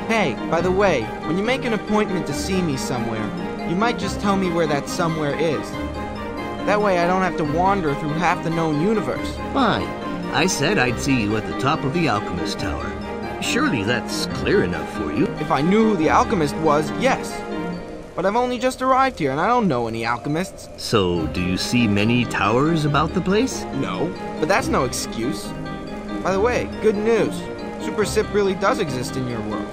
Hey, by the way, when you make an appointment to see me somewhere, you might just tell me where that somewhere is. That way I don't have to wander through half the known universe. Fine. I said I'd see you at the top of the Alchemist Tower. Surely that's clear enough for you. If I knew who the alchemist was, yes. But I've only just arrived here and I don't know any alchemists. So, do you see many towers about the place? No, but that's no excuse. By the way, good news. Super Sip really does exist in your world.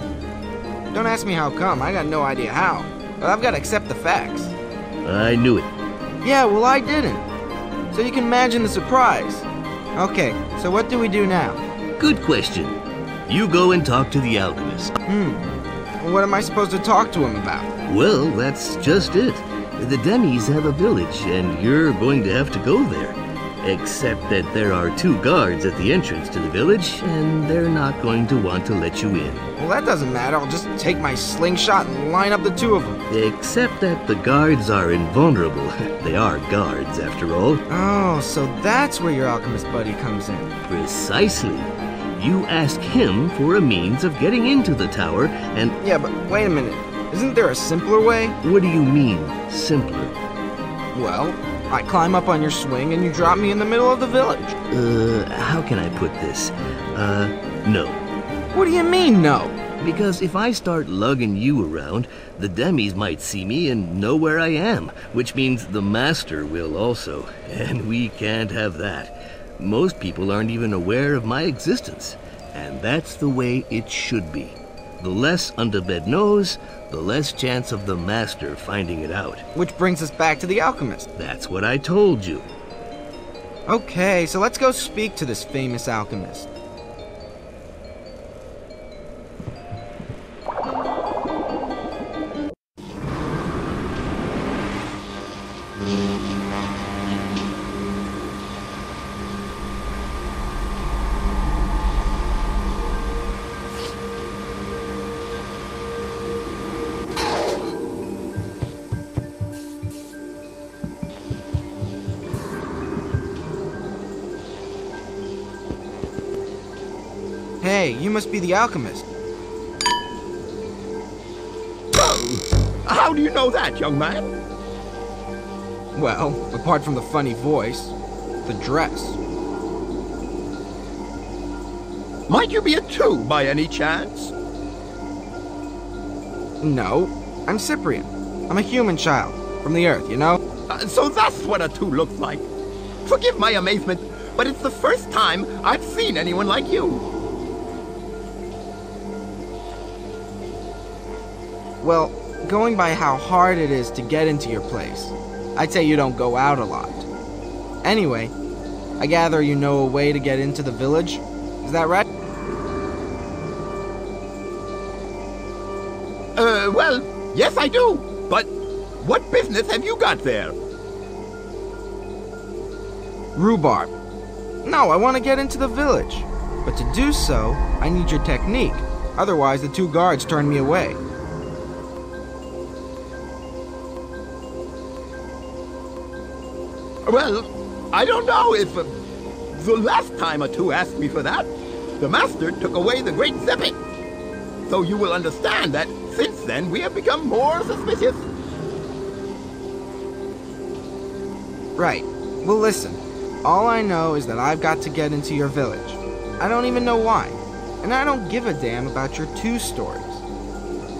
Don't ask me how come, I got no idea how. But I've got to accept the facts. I knew it. Yeah, well I didn't. So you can imagine the surprise. Okay, so what do we do now? Good question. You go and talk to the alchemist. What am I supposed to talk to him about? Well, that's just it. The Demis have a village, and you're going to have to go there. Except that there are 2 guards at the entrance to the village, and they're not going to want to let you in. Well, that doesn't matter. I'll just take my slingshot and line up the 2 of them. Except that the guards are invulnerable. They are guards, after all. Oh, so that's where your alchemist buddy comes in. Precisely. You ask him for a means of getting into the tower, and... Yeah, but wait a minute. Isn't there a simpler way? What do you mean, simpler? Well, I climb up on your swing and you drop me in the middle of the village. How can I put this? No. What do you mean, no? Because if I start lugging you around, the Demis might see me and know where I am, which means the Master will also, and we can't have that. Most people aren't even aware of my existence, and that's the way it should be. The less Underbed knows, the less chance of the Master finding it out. Which brings us back to the alchemist. That's what I told you. Okay, so let's go speak to this famous alchemist. Hey, you must be the alchemist. Oh, how do you know that, young man? Well, apart from the funny voice, the dress. Might you be a 2 by any chance? No, I'm Cyprien. I'm a human child, from the Earth, you know? So that's what a 2 looks like. Forgive my amazement, but it's the first time I've seen anyone like you. Well, going by how hard it is to get into your place, I'd say you don't go out a lot. Anyway, I gather you know a way to get into the village? Is that right? Well, yes I do, but what business have you got there? Rhubarb. No, I want to get into the village. But to do so, I need your technique. Otherwise, the 2 guards turn me away. Well, I don't know if... the last time a 2 asked me for that, the Master took away the Great Zippet. So you will understand that since then we have become more suspicious. Right. Well, listen. All I know is that I've got to get into your village. I don't even know why. And I don't give a damn about your 2 stories.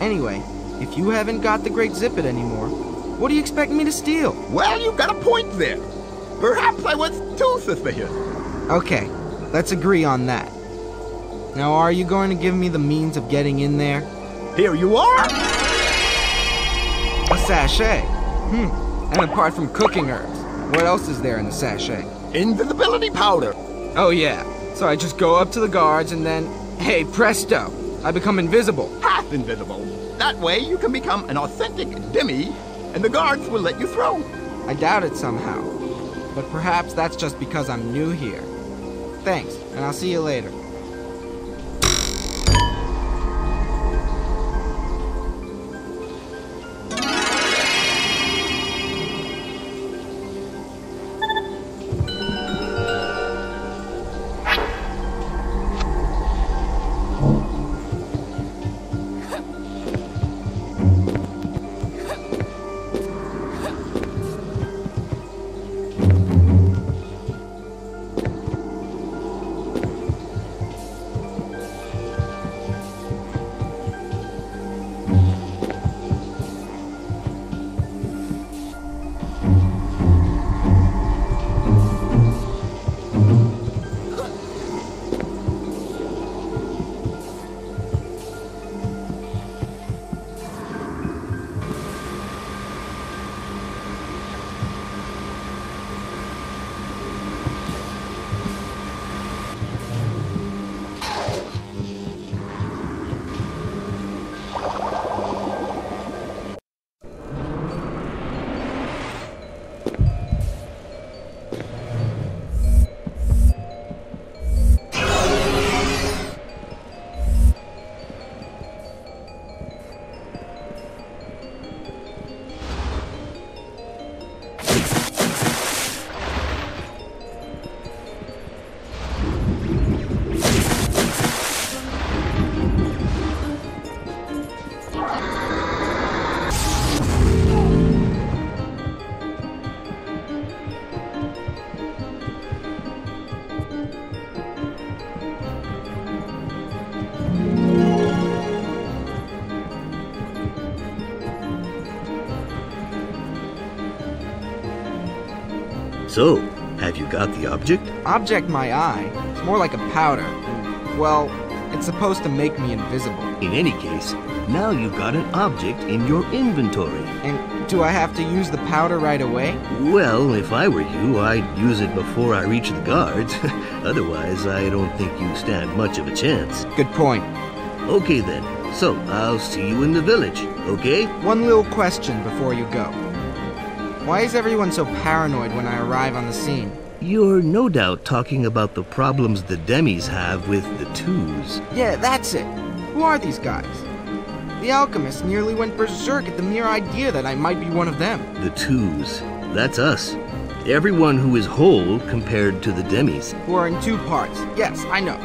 Anyway, if you haven't got the Great Zippet anymore, what do you expect me to steal? Well, you've got a point there. Perhaps I was too suspicious. Okay, let's agree on that. Now, are you going to give me the means of getting in there? Here you are! A sachet. And apart from cooking herbs, what else is there in the sachet? Invisibility powder. Oh yeah, so I just go up to the guards and then, hey, presto, I become invisible. Half invisible. That way you can become an authentic Demi, and the guards will let you through. I doubt it somehow, but perhaps that's just because I'm new here. Thanks, and I'll see you later. So, have you got the object? Object my eye. It's more like a powder. Well, it's supposed to make me invisible. In any case, now you've got an object in your inventory. And do I have to use the powder right away? Well, if I were you, I'd use it before I reach the guards. Otherwise, I don't think you stand much of a chance. Good point. Okay then, so I'll see you in the village, okay? One little question before you go. Why is everyone so paranoid when I arrive on the scene? You're no doubt talking about the problems the Demis have with the twos. Yeah, that's it. Who are these guys? The alchemist nearly went berserk at the mere idea that I might be one of them. The twos. That's us. Everyone who is whole compared to the Demis. Who are in two parts. Yes, I know.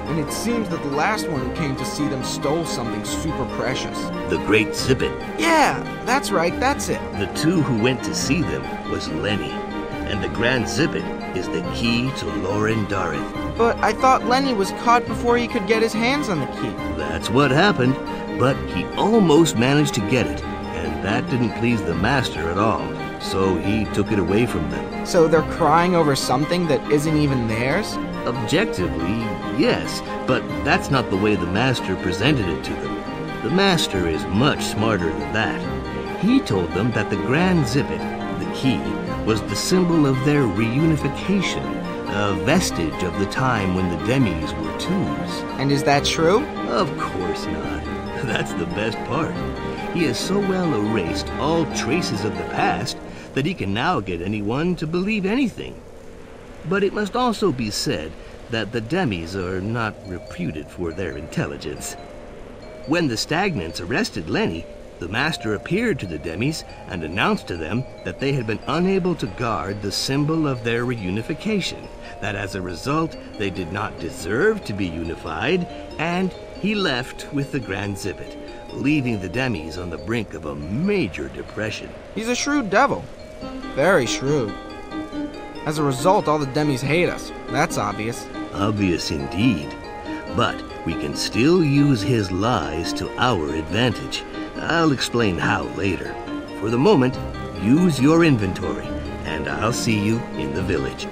And it seems that the last one who came to see them stole something super precious. The Great Zippet. Yeah, that's right, that's it. The two who went to see them was Lenny. And the Grand Zippet is the key to Loren Dareth. But I thought Lenny was caught before he could get his hands on the key. That's what happened, but he almost managed to get it, and that didn't please the Master at all, so he took it away from them. So they're crying over something that isn't even theirs? Objectively, yes, but that's not the way the Master presented it to them. The Master is much smarter than that. He told them that the Grand Zippet, the key, was the symbol of their reunification, a vestige of the time when the Demis were twos. And is that true? Of course not. That's the best part. He has so well erased all traces of the past that he can now get anyone to believe anything. But it must also be said that the Demis are not reputed for their intelligence. When the Stagnants arrested Lenny, the Master appeared to the Demis and announced to them that they had been unable to guard the symbol of their reunification, that as a result they did not deserve to be unified, and he left with the Grand Zippet, leaving the Demis on the brink of a major depression. He's a shrewd devil. Very shrewd. As a result, all the Demis hate us. That's obvious. Obvious indeed. But we can still use his lies to our advantage. I'll explain how later. For the moment, use your inventory, and I'll see you in the village.